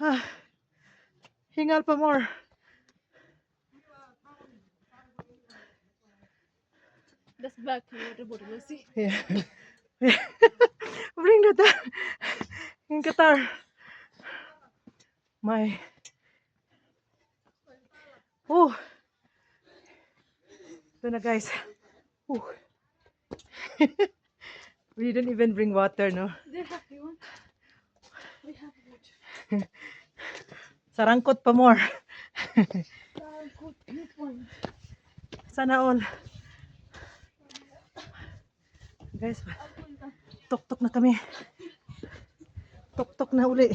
Ah, hingal pa more. That's back water bottle, see? Yeah. Bring that down. In Qatar. My. Oh. Ito na guys. Oh. We didn't even bring water, no? They have you want? We have water. Sarangkot pa more. Good viewpoint. Sana all. Guys, tok-tok na kami. Tok-tok na uli.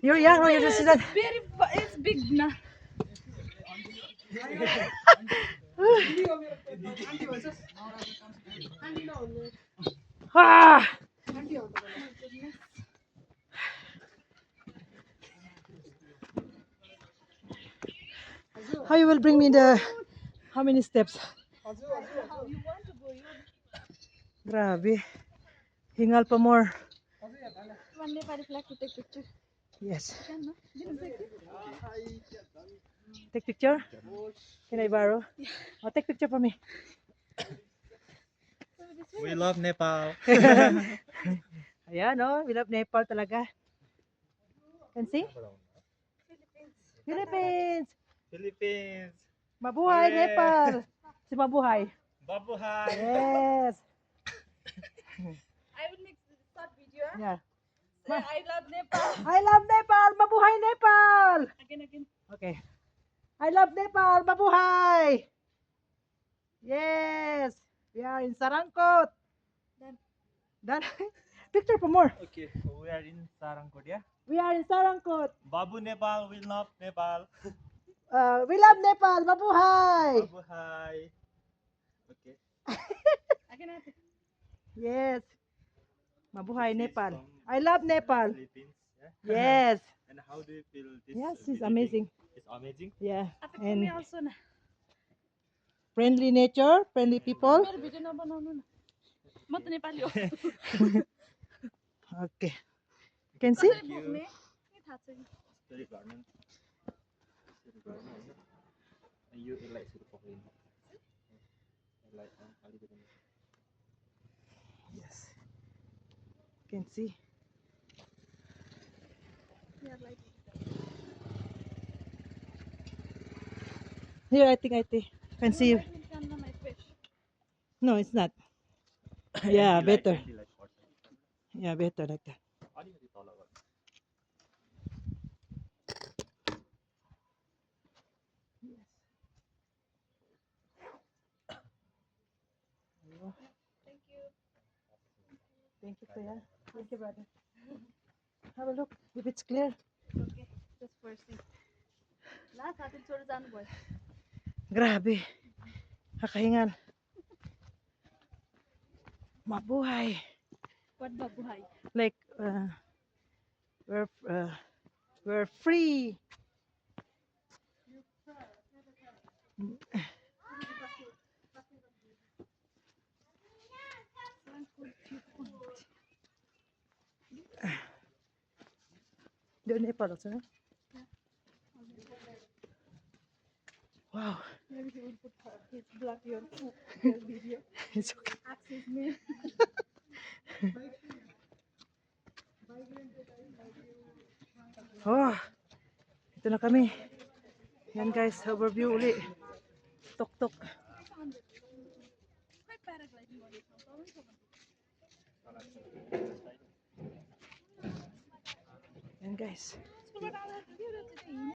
You're young, no? You're just that. Very, it's big na. Ah! How you will bring me the how many steps? How you want to go? You Grabe. Hingal pa more. one day I reflect to take picture. Yes. Can no? Didn't take it. Take picture? Can I borrow? Oh, take picture for me. We love Nepal. Ayan, oh. We love Nepal talaga. Can see? Philippines. Philippines. Mabuhay, Hooray! Nepal. Si Mabuhay. Babuhay. Yes. I will make start video. Yeah. Say I love Nepal. I love Nepal. Mabuhay, Nepal. Again. Okay. I love Nepal. Mabuhay. Yes. We are in Sarangkot. Done. Done. Picture for more. Okay, we are in Sarangkot, yeah? We are in Sarangkot. Babu Nepal, we love Nepal. We love Nepal. Mabuhay. Babuhay. Okay. Again. Yes. Mabuhay, This is Nepal. from I love Nepal. Philippines, yeah? Yes. And how do you feel this? Yes, it's visiting? amazing. It's amazing. Yeah. Ate ko me And also na. friendly nature, friendly people. Pero video na बनाउनु न. म त नेपाली हो. Okay. Can see? कसरी बोक्ने? के थाहा छैन. Very garden. And you like to pokok ini. Like alikutani. Yes. Can see? Yeah, like Here, I think. Can see you. my fish. No, it's not. Yeah, He like- better. he like outside. Yeah, better like that. अलिकति तल गर्नु. Thank you. Thank you, Kuya. Thank you, brother. Have a look if it's clear. Okay, just first thing. La, साथी छोडेर जानु भयो. Grabe. Kakahingal. Mabuhay. What babuhay? Like, we're free. Doon Nepal also, no? Wow. Maybe he will put his blood your video. It's okay. Access me. Oh, ito na kami. Yan guys, overview uli. Tok-tok. Quite paragliding on it. Yan guys.